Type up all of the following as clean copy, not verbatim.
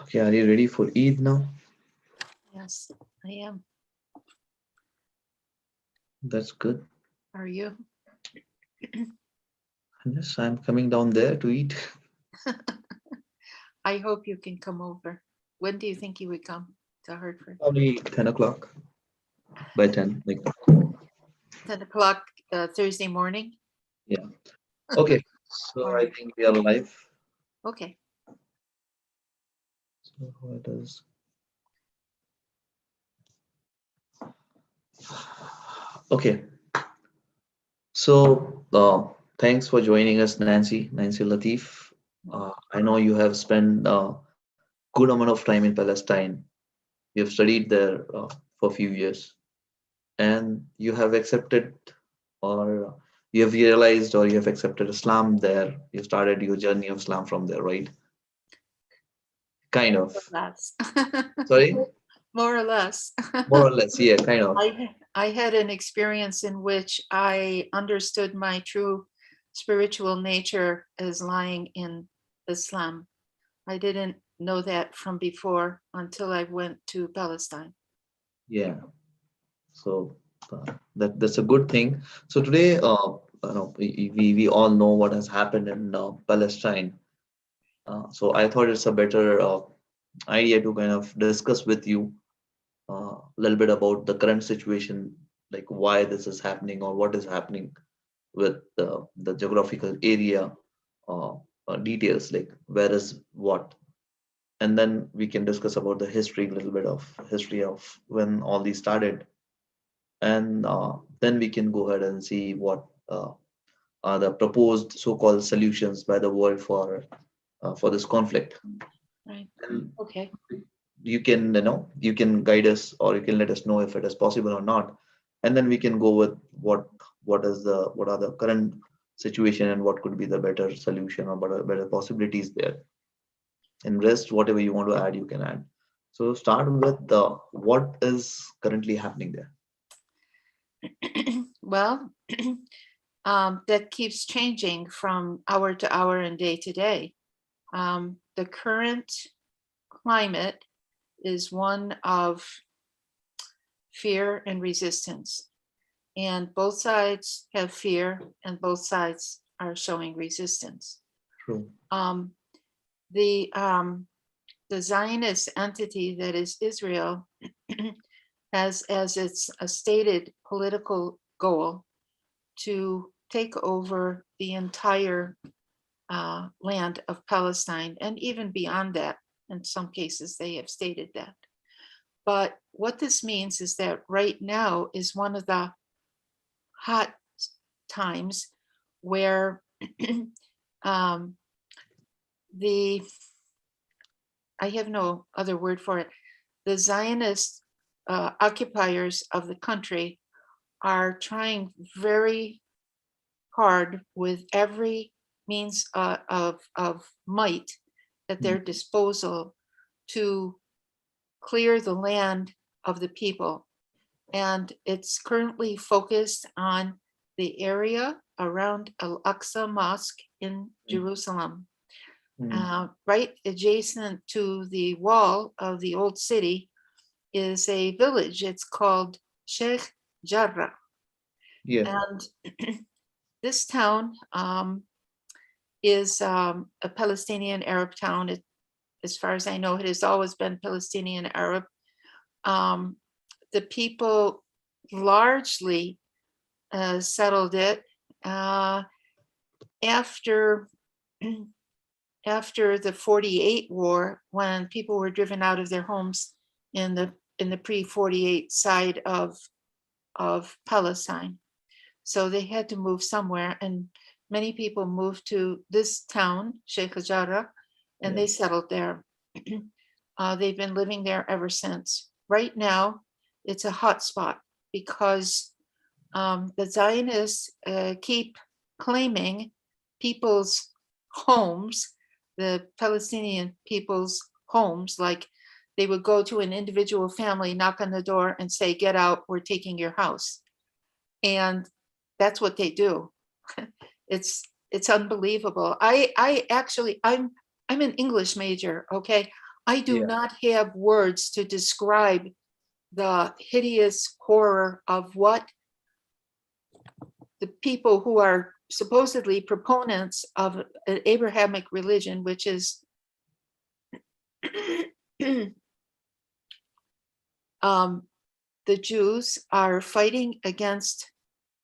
Okay, are you ready for Eid now? Yes, I am. That's good. Are you? Yes, I'm coming down there to eat. I hope you can come over. When do you think you would come to Hartford? Probably 10 o'clock by 10. Like, 10 o'clock Thursday morning? yeah. Okay, so All I right. think we are live. Okay. So what is okay? So thanks for joining us, Nancy Latif. I know you have spent a good amount of time in Palestine. You have studied there for a few years, and you have accepted, or you have realized, or you have accepted Islam there. You started your journey of Islam from there, right? Kind More of. or less. Sorry, More or less. more or less, yeah, kind of. I had an experience in which I understood my true spiritual nature as lying in Islam. I didn't know that from before until I went to Palestine. Yeah. So that's a good thing. So today, we all know what has happened in Palestine. So I thought it's a better idea to kind of discuss with you a little bit about the current situation, like why this is happening or what is happening with the geographical area details, like where is what, and then we can discuss about the history, a little bit of history of when all these started, and then we can go ahead and see what are the proposed so-called solutions by the world for this conflict. Right. And Okay. you can guide us, or you can let us know if it is possible or not, and then we can go with what are the current situation and what could be the better solution or better possibilities there. And rest, whatever you want to add, you can add. So start with what is currently happening there. Well, that keeps changing from hour to hour and day to day. The current climate is one of fear and resistance, and both sides have fear, and both sides are showing resistance. True. Um, the um, the Zionist entity that is Israel has as its a stated political goal to take over the entire land of Palestine, and even beyond that. In some cases, they have stated that. But what this means is that right now is one of the hot times where um, the, I have no other word for it, the Zionist occupiers of the country are trying very hard with every means of might at Mm, their disposal to clear the land of the people. And it's currently focused on the area around Al Aqsa Mosque in mm, Jerusalem. mm. Right adjacent to the wall of the old city is a village. It's called Sheikh Jarrah. Yeah. And this town is a Palestinian Arab town. As far as I know, it has always been Palestinian Arab. Um, the people largely settled it after after the 48 war, when people were driven out of their homes in the pre-48 side of Palestine. So they had to move somewhere, and many people moved to this town, Sheikh Jarrah, and Yeah. they settled there. They've been living there ever since. Right now, it's a hot spot because the Zionists keep claiming people's homes, the Palestinian people's homes, like they would go to an individual family, knock on the door, and say, "Get out, we're taking your house." And that's what they do. It's It's unbelievable. I actually, I'm an English major, okay? I do Yeah. not have words to describe the hideous horror of what the people who are supposedly proponents of an Abrahamic religion, which is the Jews, are fighting against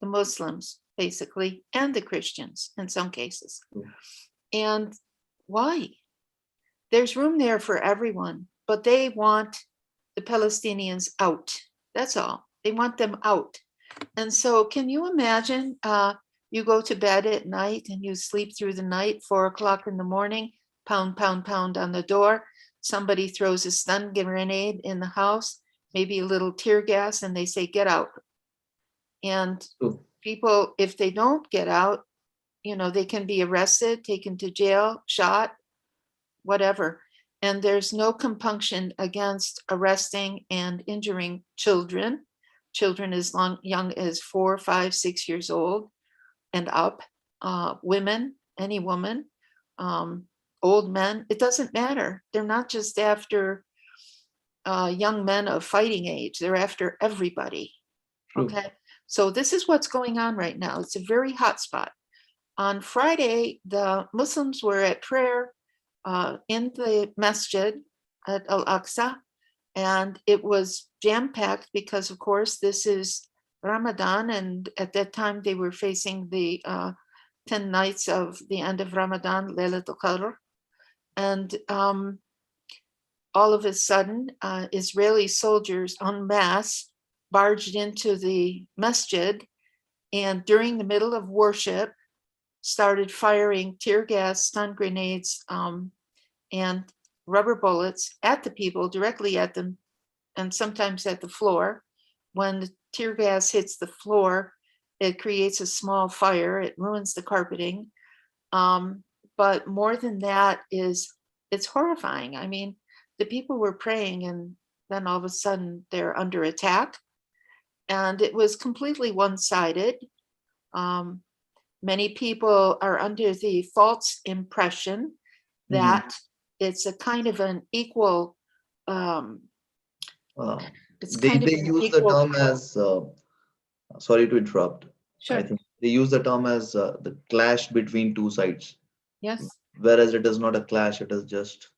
the Muslims, basically, and the Christians in some cases. True. And why? There's room there for everyone, but they want the Palestinians out. That's all. They want them out. And so, can you imagine? You go to bed at night and you sleep through the night, 4 o'clock in the morning, pound, pound, pound on the door. Somebody throws a stun grenade in the house, maybe a little tear gas, and they say, get out. And True. people, if they don't get out, they can be arrested, taken to jail, shot, whatever. And there's no compunction against arresting and injuring children as young as 4, 5, 6 years old and up, women, any woman, old men. It doesn't matter. They're not just after young men of fighting age. They're after everybody. True. Okay. So this is what's going on right now. It's a very hot spot. On Friday, the Muslims were at prayer in the masjid at Al-Aqsa, and it was jam-packed because, of course, this is Ramadan, and at that time they were facing the 10 nights of the end of Ramadan, Laylatul Qadr, and all of a sudden, Israeli soldiers en masse barged into the masjid, and during the middle of worship, started firing tear gas, stun grenades, and rubber bullets at the people, directly at them, and sometimes at the floor. When the tear gas hits the floor, it creates a small fire. It ruins the carpeting. But more than that it's horrifying. I mean, the people were praying, and then all of a sudden they're under attack. And it was completely one-sided. Many people are under the false impression that it's a kind of an equal, Uh, it's they kind of they an use the equal, term as sorry to interrupt. I sure, think they use the term as the clash between two sides, yes, whereas it is not a clash. It is just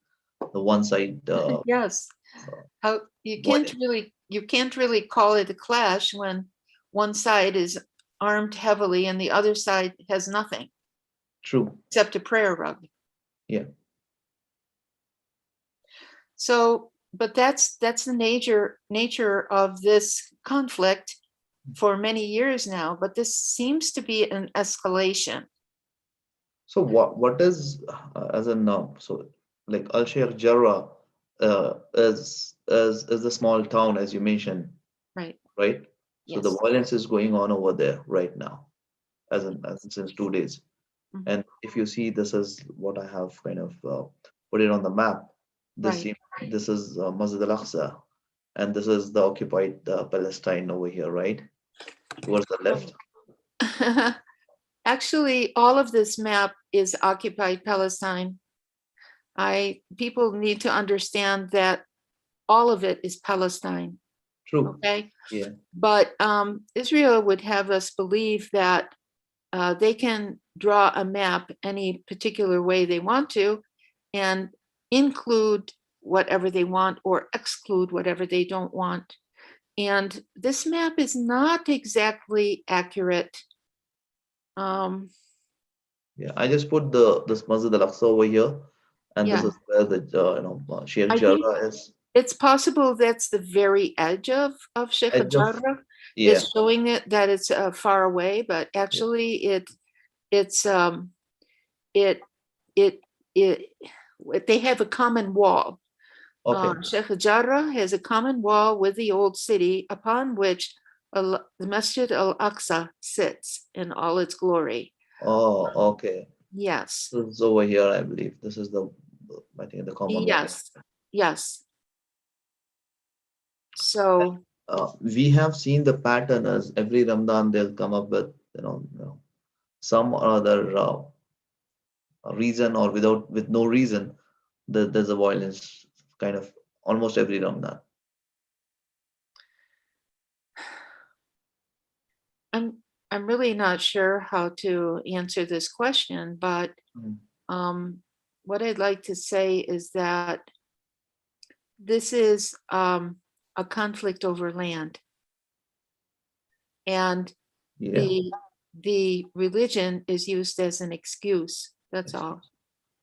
the one side yes. uh, How you can't violence. really call it a clash when one side is armed heavily and the other side has nothing True. except a prayer rug. Yeah. So, but that's the nature of this conflict for many years now. But this seems to be an escalation. So what is as in so like Al Sheikh Jarrah is the small town as you mentioned, Right. right? So the Yes. violence is going on over there right now, as in since 2 days. Mhm. And if you see, this is what I have kind of put it on the map. Right. This is Masjid al-Aqsa, and this is the occupied Palestine over here, right? Towards the left. Actually, all of this map is occupied Palestine. People need to understand that all of it is Palestine. True. Okay. Yeah. But Israel would have us believe that they can draw a map any particular way they want to and include whatever they want or exclude whatever they don't want. And this map is not exactly accurate. Yeah. I just put this Masjid al-Aqsa over here, and this Yeah, is where the Sheikh I think Jarrah is. it's possible that's the very edge of Sheikh Edge of Jarrah. yeah. It's showing it that it's far away, but Yeah. actually it's it it it they have a common wall. Okay. Sheikh Jarrah has a common wall with the old city upon which the Masjid al-Aqsa sits in all its glory. Oh, okay. Yes, This is over here, I believe. This is I think the common wall. yes, yes. So We have seen the pattern as every Ramadan they'll come up with some or other. reason or with no reason, there's a violence kind of almost every Ramadan. I'm really not sure how to answer this question, but Mm. what I'd like to say is that this is a conflict over land, and Yeah, the religion is used as an excuse. That's all.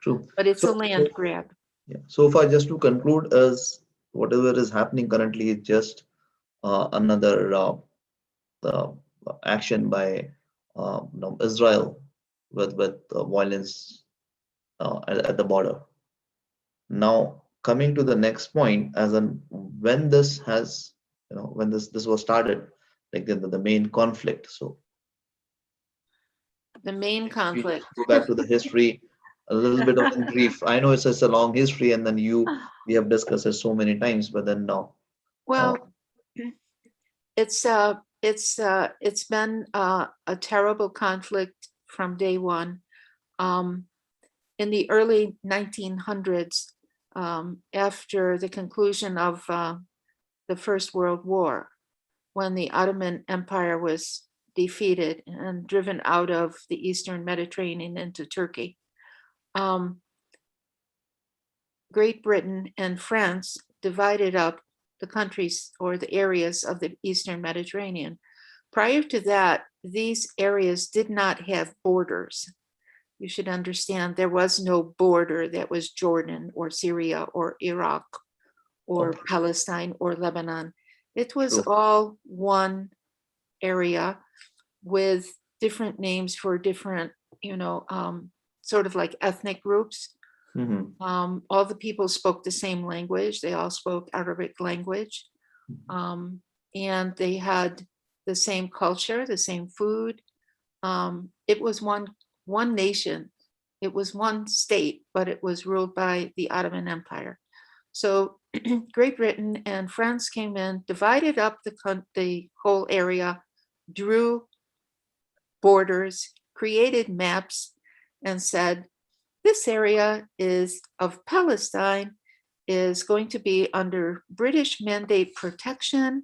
true. But it's a So land grab. yeah, so far just to conclude is whatever is happening currently is just another uh, action by Israel with violence at the border. Now, coming to the next point, as in when this has, when this was started, like the main conflict. So The main if we conflict. just go back to the history, a little bit of in brief. I know it's just a long history, and then we have discussed it so many times, but then now, uh, Well, it's been a terrible conflict from day one. Um, in the early 1900s, after the conclusion of the First World War, when the Ottoman Empire was defeated and driven out of the Eastern Mediterranean into Turkey, um, Great Britain and France divided up the countries or the areas of the Eastern Mediterranean. Prior to that, these areas did not have borders. You should understand there was no border that was Jordan or Syria or Iraq or okay, Palestine or Lebanon. It was true. all one area with different names for different, sort of like ethnic groups. Hmm. All the people spoke the same language. They all spoke Arabic language. Um, and they had the same culture, the same food. It was one nation. It was one state, but it was ruled by the Ottoman Empire. So Great Britain and France came in, divided up the whole area, drew borders, created maps, and said, this area is of Palestine is going to be under British mandate protection.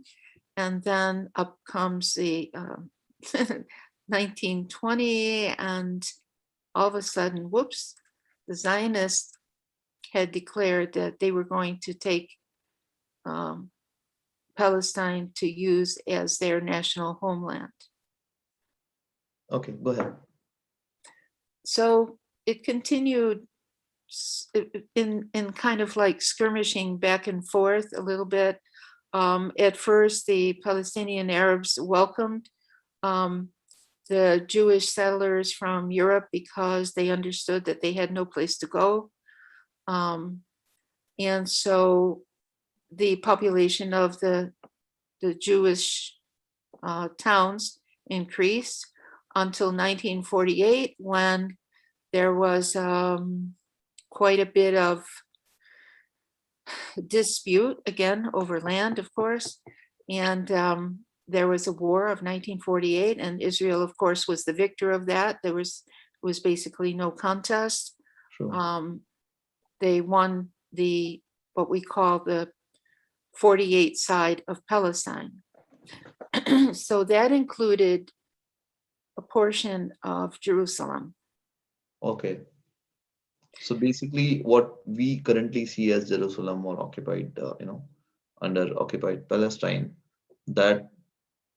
And then up comes the 1920, and all of a sudden, whoops, the Zionists had declared that they were going to take um, Palestine to use as their national homeland. Okay, go ahead. So it continued in kind of like skirmishing back and forth a little bit. At first, the Palestinian Arabs welcomed um, the Jewish settlers from Europe because they understood that they had no place to go. Um, and so the population of the Jewish towns increased until 1948, when there was quite a bit of dispute, again, over land, of course. And there was a war of 1948, and Israel, of course, was the victor of that. There was basically no contest. True. Um, they won the what we call the 48 side of Palestine. So that included a portion of Jerusalem. Okay. So basically, what we currently see as Jerusalem or occupied, under occupied Palestine, that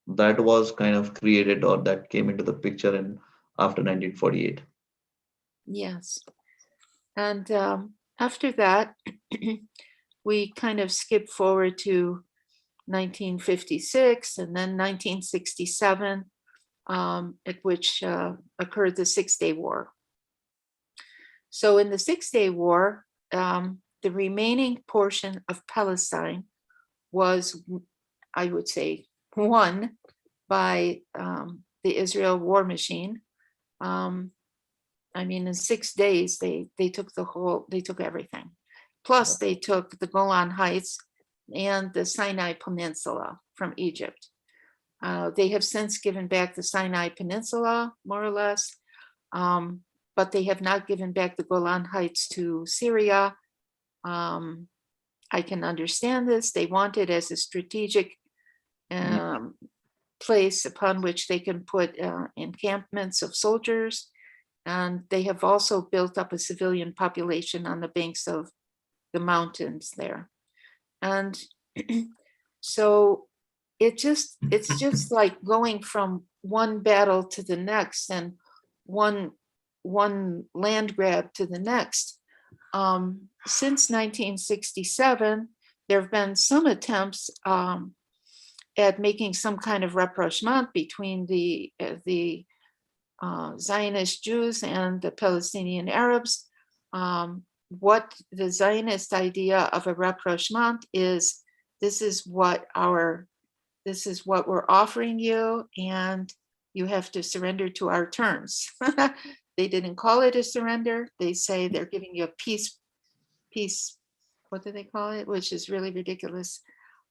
that was kind of created or that came into the picture in after 1948. Yes. And after that, we kind of skip forward to 1956 and then 1967, at which occurred the Six-Day War. So in the Six-Day War, the remaining portion of Palestine was, I would say, won by the Israel war machine. I mean, in 6 days, they took everything. Plus, they took the Golan Heights and the Sinai Peninsula from Egypt. They have since given back the Sinai Peninsula, more or less, but they have not given back the Golan Heights to Syria. I can understand this. They want it as a strategic Yeah. place upon which they can put encampments of soldiers. And they have also built up a civilian population on the banks of the mountains there. And so it's just like going from one battle to the next and one land grab to the next. Since 1967, there have been some attempts at making some kind of rapprochement between the Zionist Jews and the Palestinian Arabs. What the Zionist idea of a rapprochement is, this is what we're offering you, and you have to surrender to our terms. They didn't call it a surrender. They say they're giving you a peace, what do they call it? Which is really ridiculous.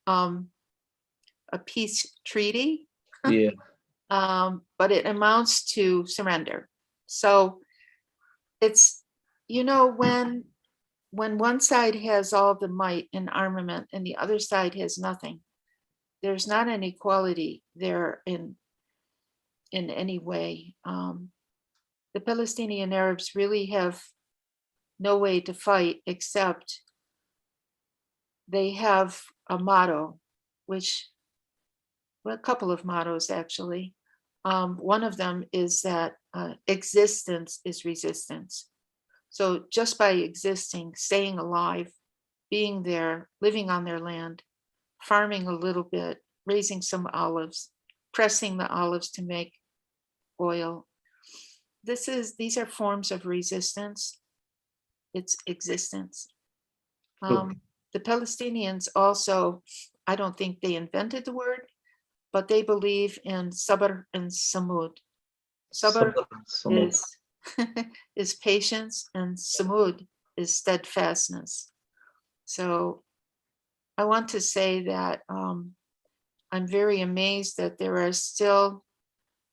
A peace treaty. Yeah. But it amounts to surrender. So it's, when one side has all the might and armament and the other side has nothing, there's not an equality there in any way. The Palestinian Arabs really have no way to fight except they have a motto, a couple of mottos actually. One of them is that existence is resistance. So just by existing, staying alive, being there, living on their land, farming a little bit, raising some olives, pressing the olives to make oil. These are forms of resistance. It's existence. True. The Palestinians also, I don't think they invented the word, but they believe in sabr and samud. Sabr Sabr, samud. is is patience, and samud is steadfastness. So I want to say that I'm very amazed that there are still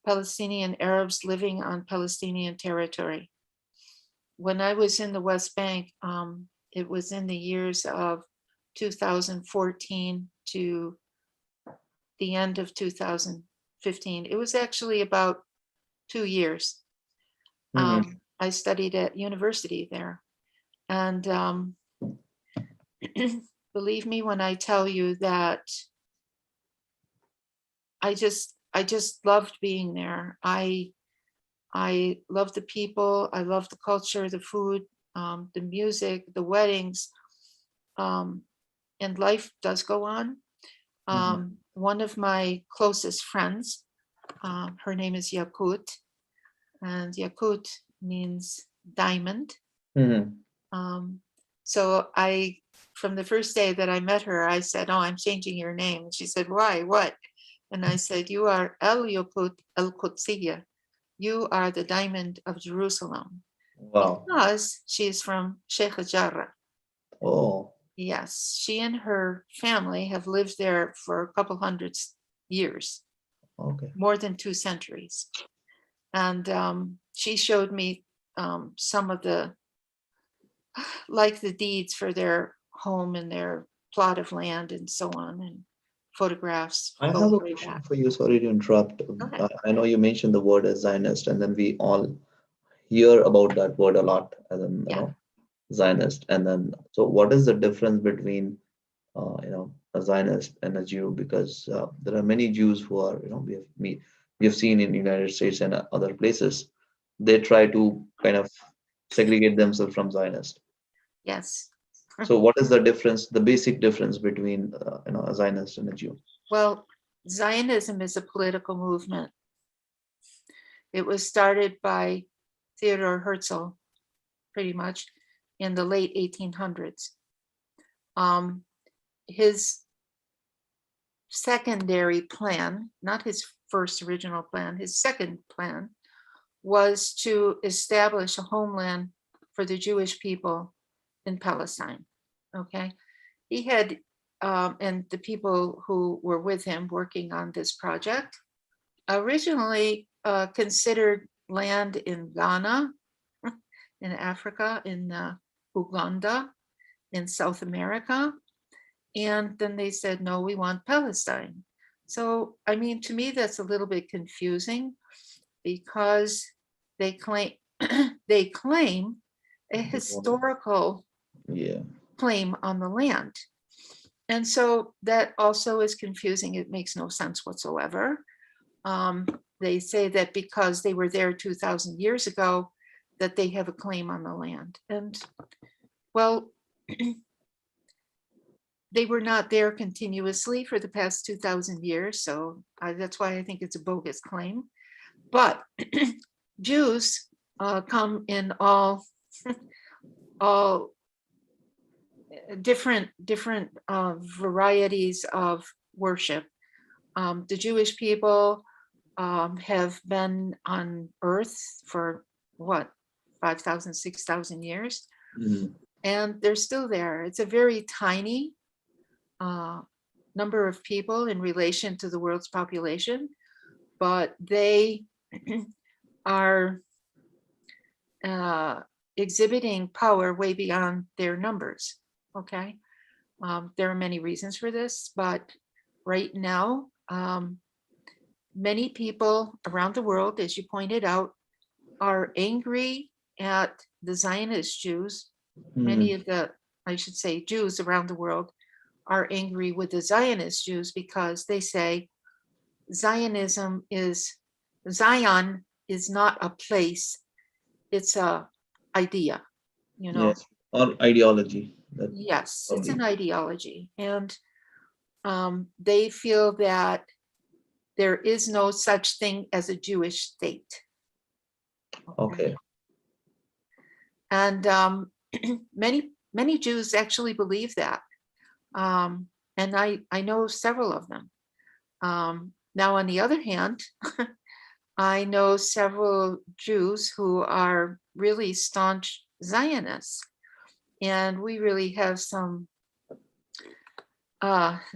Palestinian Arabs living on Palestinian territory. When I was in the West Bank, it was in the years of 2014 to the end of 2015. It was actually about 2 years. Mhm. I studied at university there. And believe me when I tell you that I just loved being there. I love the people. I love the culture, the food, the music, the weddings, and life does go on. One of my closest friends, her name is Yakut, and Yakut means diamond. Mhm. So from the first day that I met her, I said, "Oh, I'm changing your name." And she said, "Why? What?" And I said, "You are El Yakut El Qudsiyya. You are the diamond of Jerusalem." Wow. Because she is from Sheikh Jarrah. Oh, Yes, she and her family have lived there for a couple hundred years, okay. more than 2 centuries. And she showed me some of the deeds for their home and their plot of land and so on, and photographs I have going a way question back. for you. Sorry to interrupt. Go ahead. I know you mentioned the word as Zionist, and then we all hear about that word a lot, as in, Yeah. Zionist. And then, so what is the difference between, a Zionist and a Jew? Because there are many Jews who are, we have seen in United States and other places, they try to kind of segregate themselves from Zionist. Yes. So what is the difference, the basic difference between, a Zionist and a Jew? Well, Zionism is a political movement. It was started by Theodor Herzl, pretty much, in the late 1800s. His secondary plan, not his first original plan, his second plan was to establish a homeland for the Jewish people in Palestine. Okay. He had, and the people who were with him working on this project originally considered land in Ghana in Africa, in Uganda, in South America. And then they said, no, we want Palestine. So, I mean, to me, that's a little bit confusing because they claim they claim a historical Yeah. claim on the land. And so that also is confusing. It makes no sense whatsoever. They say that because they were there 2,000 years ago, that they have a claim on the land. And well, they were not there continuously for the past 2,000 years. So that's why I think it's a bogus claim. But Jews come in all different varieties of worship. The Jewish people have been on earth for what, 5,000, 6,000 years, and they're still there. It's a very tiny number of people in relation to the world's population, but they are exhibiting power way beyond their numbers. Okay. There are many reasons for this, but right now, many people around the world, as you pointed out, are angry at the Zionist Jews. Many of the, I should say, Jews around the world are angry with the Zionist Jews because they say Zion is not a place, it's a idea, you know. Yes. Or ideology. Yes, it's an Probably. ideology. And they feel that there is no such thing as a Jewish state. Okay. And many Jews actually believe that. And I know several of them. Now, on the other hand, I know several Jews who are really staunch Zionists. And we really have some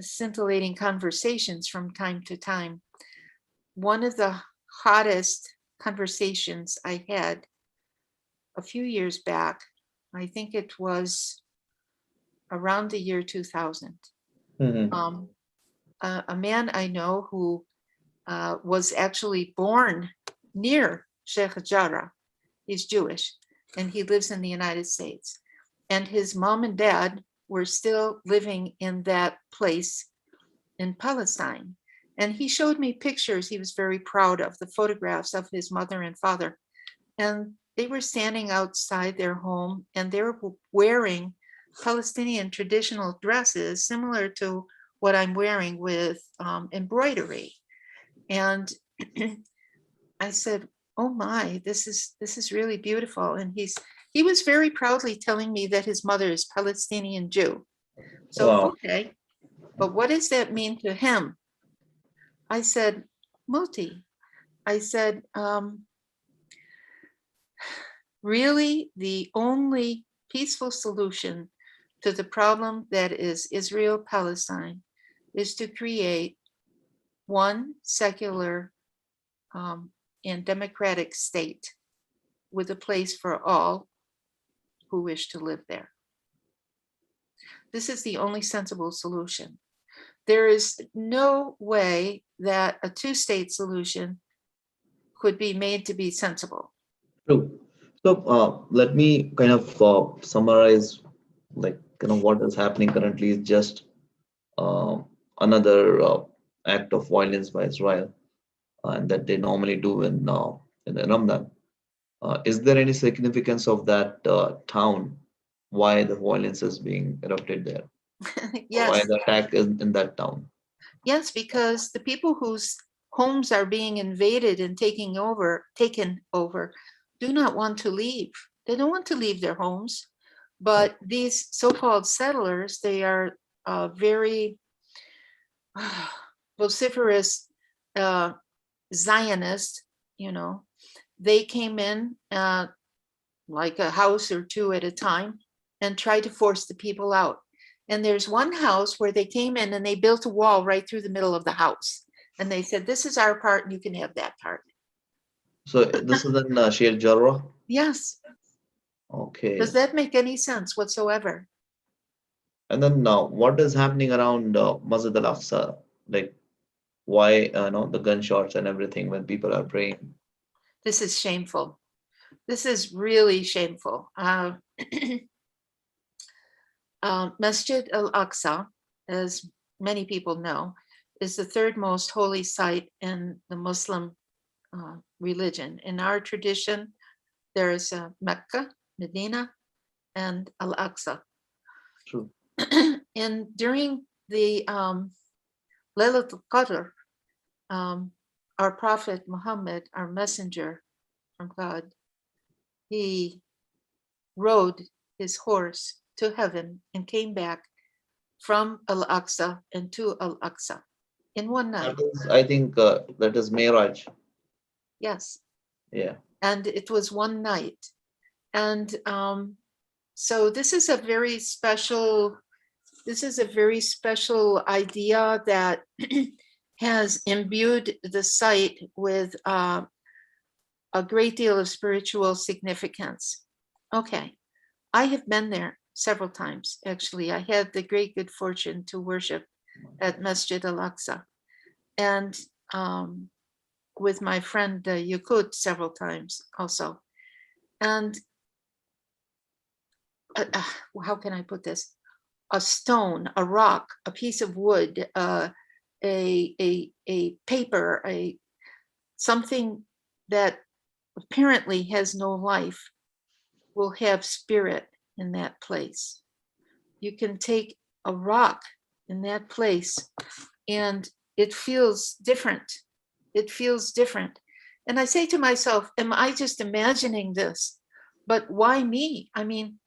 scintillating conversations from time to time. One of the hottest conversations I had a few years back, I think it was around the year 2000. A man I know who was actually born near Sheikh Jarrah, he's Jewish, and he lives in the United States. And his mom and dad were still living in that place in Palestine. And he showed me pictures he was very proud of, the photographs of his mother and father. And they were standing outside their home and they were wearing Palestinian traditional dresses similar to what I'm wearing with embroidery. And I said, oh my, this is really beautiful. And he was very proudly telling me that his mother is Palestinian Jew. So, Wow. okay, but what does that mean to him? I said, Moti, I said, really the only peaceful solution to the problem that is Israel-Palestine is to create one secular and democratic state with a place for all who wish to live there. This is the only sensible solution. There is no way that a two-state solution could be made to be sensible. True. So let me kind of summarize, like, what is happening currently is just another act of violence by Israel, and that they normally do in Ramadan. Is there any significance of that town? Why the violence is being erupted there? Or why Yes, the attack is in that town? yes, because the people whose homes are being invaded and taken over, do not want to leave. They don't want to leave their homes. But these so-called settlers, they are very vociferous Zionists, they came in like a house or two at a time and tried to force the people out. And there's one house where they came in and they built a wall right through the middle of the house. And they said, this is our part and you can have that part. So this is in Sheikh Jarrah. Yes. Does Okay. that make any sense whatsoever? And then now, what is happening around Masjid al-Aqsa? Like, why, the gunshots and everything when people are praying? This is shameful. This is really shameful. Masjid al-Aqsa, as many people know, is the third most holy site in the Muslim religion. In our tradition, there's Mecca, Medina, and Al-Aqsa. True. And during the Laylatul Qadr, our Prophet Muhammad, our messenger from God, he rode his horse to heaven and came back from Al-Aqsa and to Al-Aqsa in one That night. is, I think, that is Miraj. Yes. Yeah. And it was one night. And so this is a very special idea that has imbued the site with a great deal of spiritual significance. Okay, I have been there several times, actually. I had the great good fortune to worship at Masjid al-Aqsa and with my friend Yakut several times also. And how can I put this? A stone, a rock, a piece of wood, a paper, something that apparently has no life will have spirit in that place. You can take a rock in that place and it feels different. It feels different. And I say to myself, am I just imagining this? But why me? I mean,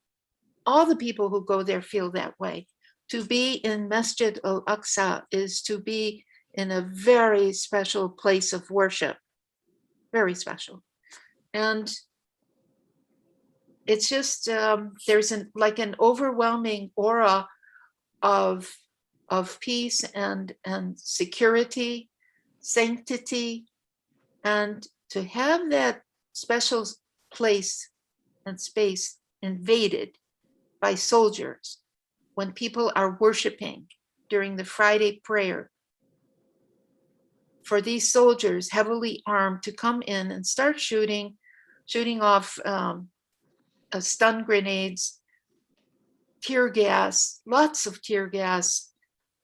all the people who go there feel that way. To be in Masjid al Aqsa is to be in a very special place of worship, very special. And it's just there's like an overwhelming aura of peace and security, sanctity, and to have that special place and space invaded by soldiers when people are worshiping during the Friday prayer, for these soldiers heavily armed to come in and start shooting off stun grenades, tear gas, lots of tear gas,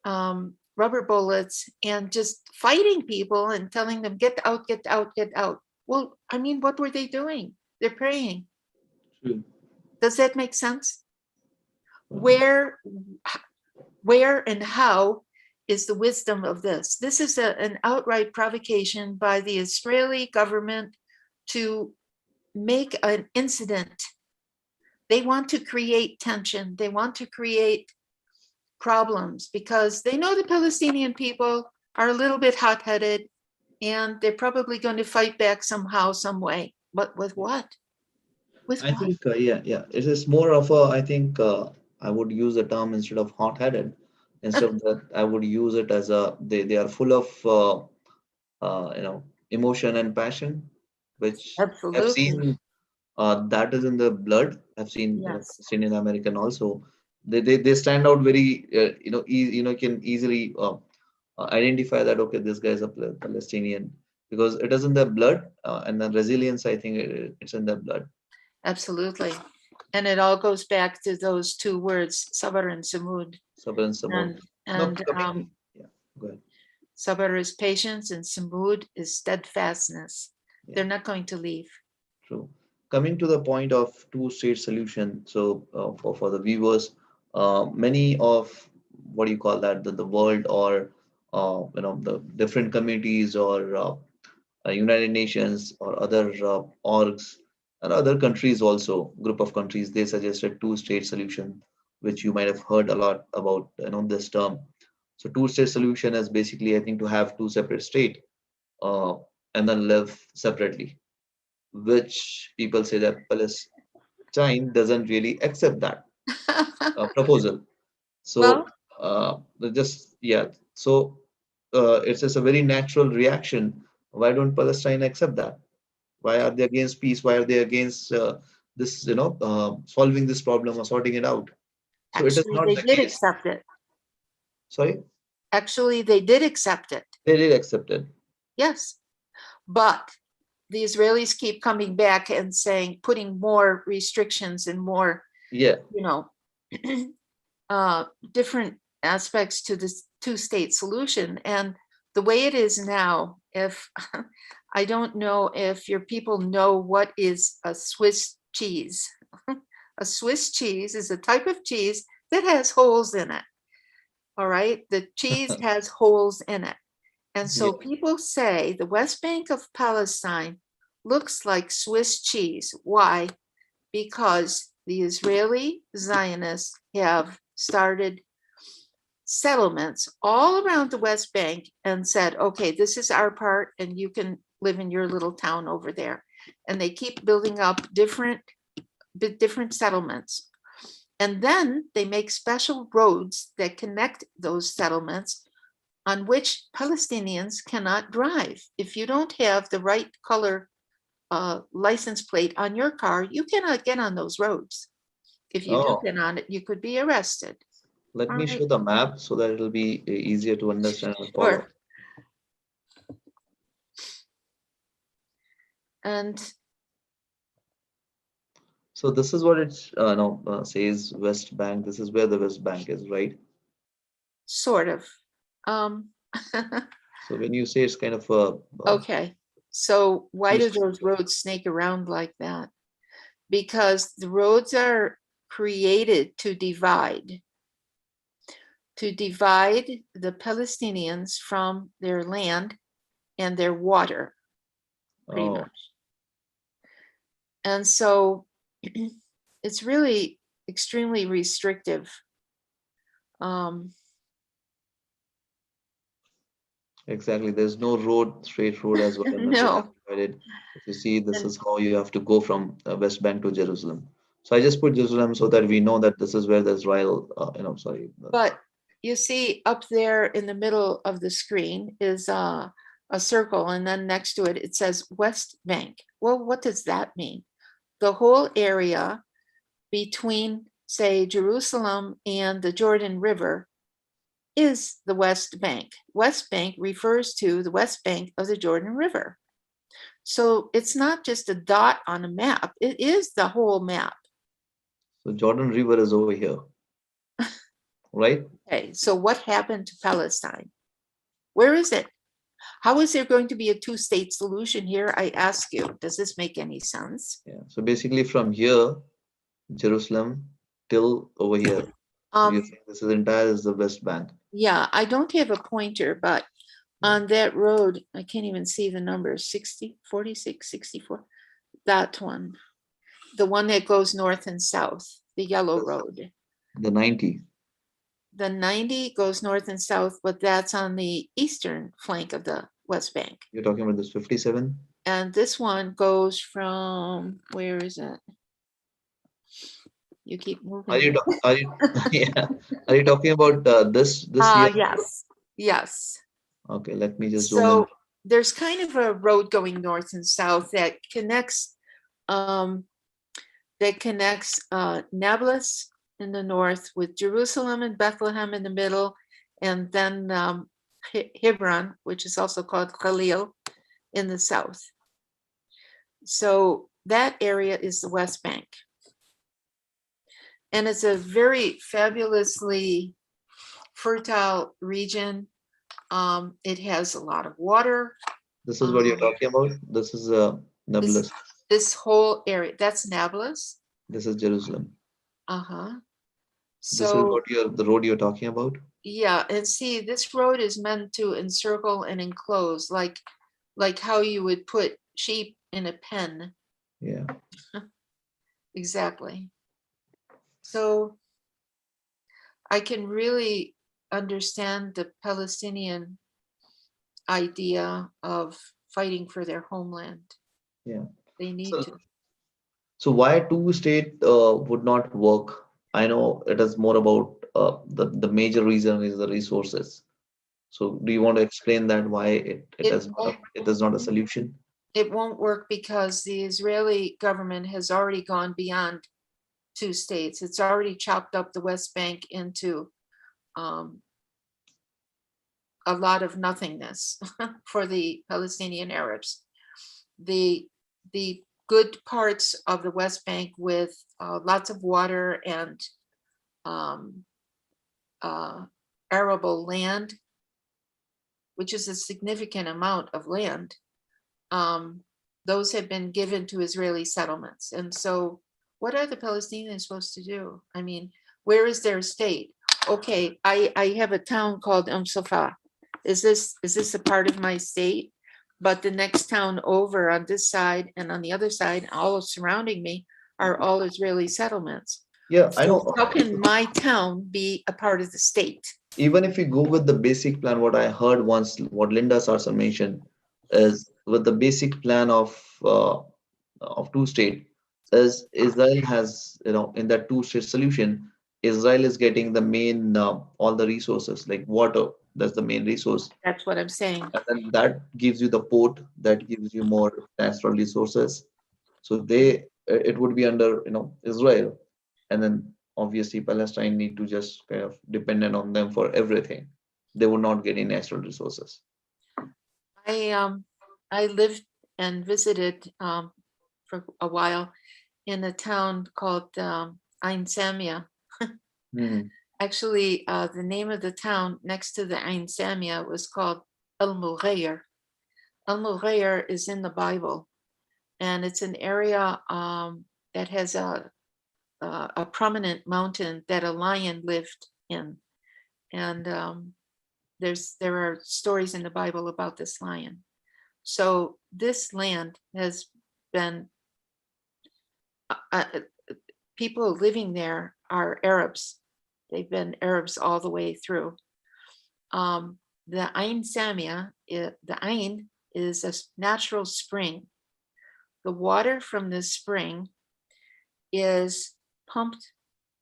rubber bullets, and just fighting people and telling them, get out, get out, get out. Well, I mean, what were they doing? They're praying. True. Does that make sense? Uh, Where, where and how is the wisdom of this? This is an outright provocation by the Israeli government to make an incident. They want to create tension. They want to create problems because they know the Palestinian people are a little bit hot-headed and they're probably going to fight back somehow, some way. But with what? With I what? think, yeah, yeah. It is more of a, I think, I would use the term instead of hot-headed. Instead of that, I would use it as they are full of, emotion and passion, which I've Absolutely. seen that is in the blood. I've seen, Yes. Palestinian American also. They stand out very, can easily identify that, okay, this guy is a Palestinian because it is in their blood, and the resilience, I think, it's in their blood. Absolutely. And it all goes back to those two words, sabar and samud. Sabr and Samud. And Now and coming, yeah, go ahead. sabar is patience and samud is steadfastness. Yeah, They're not going to leave. true. Coming to the point of two-state solution. So for the viewers, many of what do you call that, the world or the different communities or United Nations or other orgs and other countries also, group of countries, they suggested two-state solution, which you might have heard a lot about, this term. So two-state solution is basically, I think, to have two separate state, uh, and then live separately, which people say that Palestine doesn't really accept that proposal. Well, So just yeah, so it's just a very natural reaction. Why don't Palestine accept that? Why are they against peace? Why are they against this, solving this problem or sorting it out. So it is Actually, not they the did case. accept it. Sorry, Actually, they did accept it. they did accept it. Yes. But the Israelis keep coming back and saying, putting more restrictions and more, Yeah. you know, different aspects to this two-state solution. And the way it is now, if I don't know if your people know what is a Swiss cheese. A Swiss cheese is a type of cheese that has holes in it. All right. The cheese has holes in it. And Yeah. so people say the West Bank of Palestine looks like Swiss cheese. Why? Because the Israeli Zionists have started settlements all around the West Bank and said, okay, this is our part, and you can live in your little town over there. And they keep building up different settlements. And then they make special roads that connect those settlements on which Palestinians cannot drive. If you don't have the right color license plate on your car, you cannot get on those roads. If you do Oh, get on it, you could be arrested. let All me right. show the map so that it'll be easier to understand and follow. Sure. And So this is what it no says West Bank. This is where the West Bank is, right? sort of. Um, So when you say it's kind of a okay. So why do two-state, those roads snake around like that? Because the roads are created to divide the Palestinians from their land and their water, pretty oh, much. And so it's really extremely restrictive. Um, exactly. There's no road, straight road as well, and then they have no. divided. If you see, this And, is how you have to go from West Bank to Jerusalem. So I just put Jerusalem so that we know that this is where the Israel, sorry, but you see up there in the middle of the screen is a circle, and then next to it, it says West Bank. Well, what does that mean? The whole area between, say, Jerusalem and the Jordan River is the West Bank. West Bank refers to the West Bank of the Jordan River. So it's not just a dot on a map, it is the whole map. so Jordan River is over here, right? Okay, so what happened to Palestine? Where is it? How is there going to be a two-state solution here? I ask you, does this make any sense? Yeah. So basically from here, Jerusalem till over here. So you Um, think this is entire is the West Bank. yeah, I don't have a pointer, but on that road, I can't even see the numbers, 60, 46, 64. That one, the one that goes north and south, the yellow road. The 90. The 90 goes north and south, but that's on the eastern flank of the West Bank. You're talking about this 57? And this one goes from, where is it? You keep Are moving you it. are you yeah? Are you talking about this year? Yes, yes. Okay, let me just zoom in. So there's kind of a road going north and south um, that connects Nablus in the north with Jerusalem and Bethlehem in the middle, and then Hebron, which is also called Khalil, in the south. So that area is the West Bank. And it's a very fabulously fertile region. It has a lot of water. This is what you're talking about. This is This Nablus. this whole area, that's Nablus. This is Jerusalem. Uh-huh. This is So what you're the road you're talking about. yeah, and see, this road is meant to encircle and enclose, like how you would put sheep in a pen. Yeah. Exactly. So I can really understand the Palestinian idea of fighting for their homeland. Yeah. They need So to. so why two-state would not work? I know it is more about the major reason is the resources. So do you want to explain that why it It is not won't it is not a solution? it won't work because the Israeli government has already gone beyond 2 states. It's already chopped up the West Bank into um, a lot of nothingness for the Palestinian Arabs. The good parts of the West Bank with lots of water and um, arable land, which is a significant amount of land, those have been given to Israeli settlements. And so what are the Palestinians supposed to do? I mean, where is their state? Okay, I have a town called Safa. Is this a part of my state? But the next town over on this side and on the other side, all surrounding me, are all Israeli settlements. Yeah, I So know. how can my town be a part of the state? Even if we go with the basic plan, what I heard once, what Linda Sarson mentioned, is with the basic plan of two state, is Israel has, in that two state solution, Israel is getting the main all the resources like water. That's the main resource, That's what I'm saying. and then that gives you the port, that gives you more natural resources. So it would be under Israel, and then obviously Palestine need to just kind of dependent on them for everything. They would not get any natural resources. I lived and visited for a while in a town called Ain Samia. Hmm. Actually, the name of the town next to the Ain Samia was called El Mughayr. El Mughayr is in the Bible, and it's an area that has a prominent mountain that a lion lived in, and there are stories in the Bible about this lion. So this land has been people living there are Arabs. They've been Arabs all the way through. The Ain Samia, the Ain is a natural spring. The water from the spring is pumped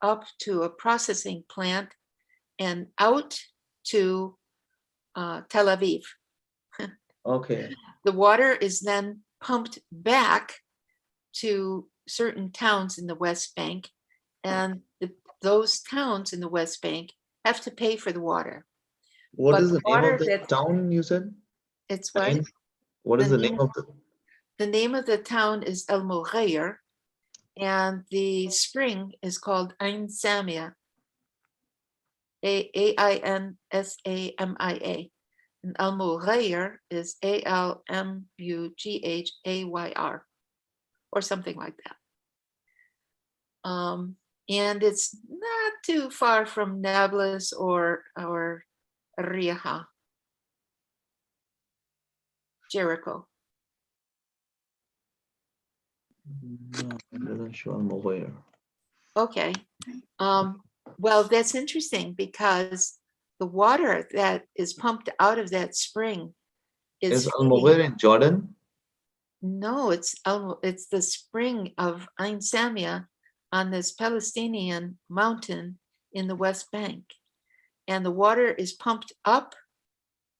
up to a processing plant and out to Tel Aviv. Okay. The water is then pumped back to certain towns in the West Bank, and those towns in the West Bank have to pay for the water. What But is the the name of water the that town you said? it's what Ain? What is the the name name of the? the name of the town is El Mughayr, and the spring is called Ain Samia, Ainsamia. And Al Mughayr is Almughayr, or something like that. And it's not too far from Nablus or Riyah, Jericho. No, it doesn't show on mobile. Okay. Well, that's interesting because the water that is pumped out of that spring Is is Al feeding. in Jordan? No, it's the spring of Ain Samia on this Palestinian mountain in the West Bank, and the water is pumped up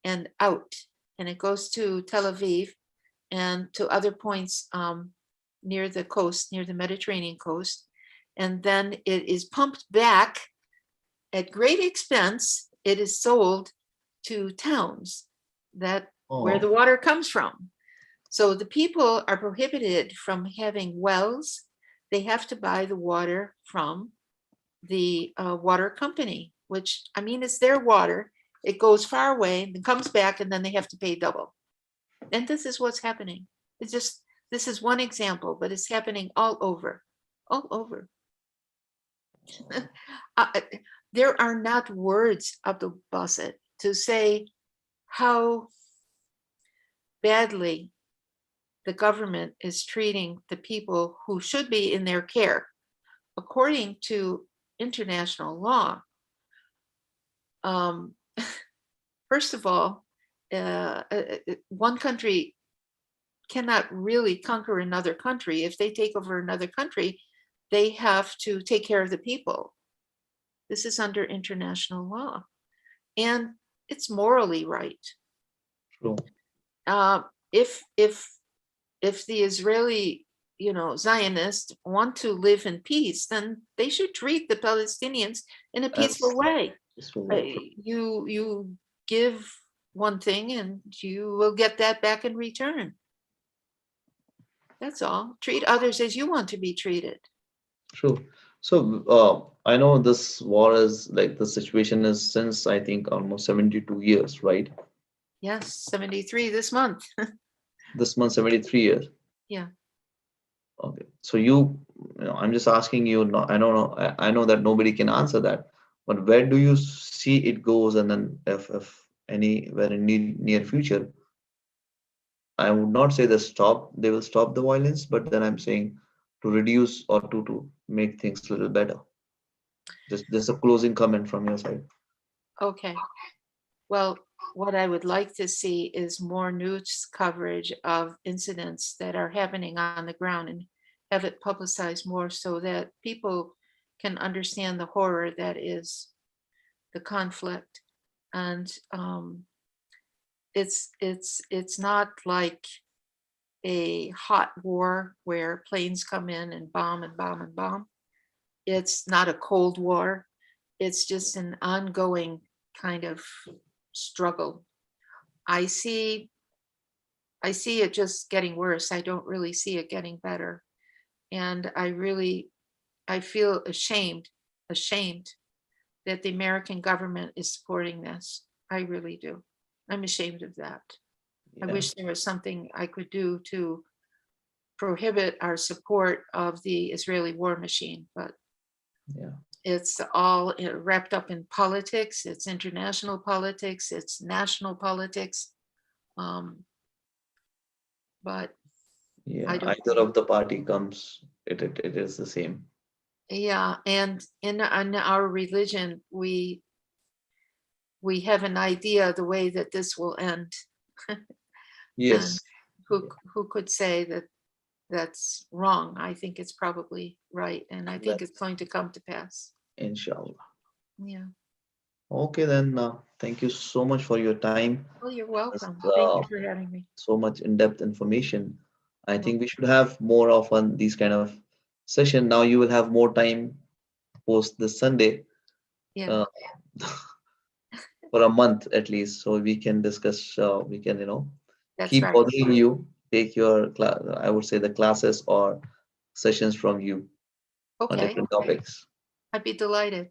and out, and it goes to Tel Aviv and to other points near the coast, near the Mediterranean coast, and then it is pumped back at great expense. It is sold to towns that where the Oh, water comes from. So the people are prohibited from having wells. They have to buy the water from the water company, which, I mean, it's their water. It goes far away and comes back, and then they have to pay double. And this is what's happening. This is one example, but it's happening all over, all over. uh, there are not words, Abdul Basit, to say how badly the government is treating the people who should be in their care. According to international law, um, first of all, one country cannot really conquer another country. If they take over another country, they have to take care of the people. This is under international law, and it's morally right. true. If if the Israeli, Zionists want to live in peace, then they should treat the Palestinians in a As peaceful way. peaceful Uh, way. you give one thing and you will get that back in return. That's all. Treat others as you want to be treated. True. So I know this war is like the situation is since I think almost 72 years, right? Yes, 73 this month. This month 73 years. Yeah. Okay. So I'm just asking you. No, I don't know. I know that nobody can answer that, but where do you see it goes, and then if anywhere in near future, I would not say they will stop the violence, but then I'm saying to reduce or to make things a little better. Just a closing comment from your side. Okay. Well, what I would like to see is more news coverage of incidents that are happening on the ground and have it publicized more so that people can understand the horror that is the conflict. And it's not like a hot war where planes come in and bomb and bomb and bomb. It's not a cold war. It's just an ongoing kind of struggle. I see I see it just getting worse. I don't really see it getting better. And I feel ashamed that the American government is supporting this. I really do. I'm ashamed of that. I Yeah, wish there was something I could do to prohibit our support of the Israeli war machine, but yeah, it's all wrapped up in politics. It's international politics. It's national politics. Um, but I yeah. don't Either know. of the party comes, it is the same. Yeah, and in our religion, we have an idea the way that this will end, and Yes. who could say that that's wrong? I think it's probably right, and I think That it's going to come to pass. inshallah. Yeah. Okay, then. Thank you so much for your time. Well, you're Just, welcome. Thank you for having me. so much in-depth information. I Well, think we should have more often these kind of session. Now you will have more time post this Sunday, yeah, uh, for a month at least, so we can discuss. We can that's keep right. bothering you. Take your I would say the classes or sessions from you on Okay, different topics. I'd be delighted.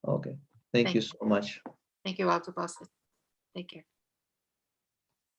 Okay. Thank you Thank so much. thank you, Alta Take care.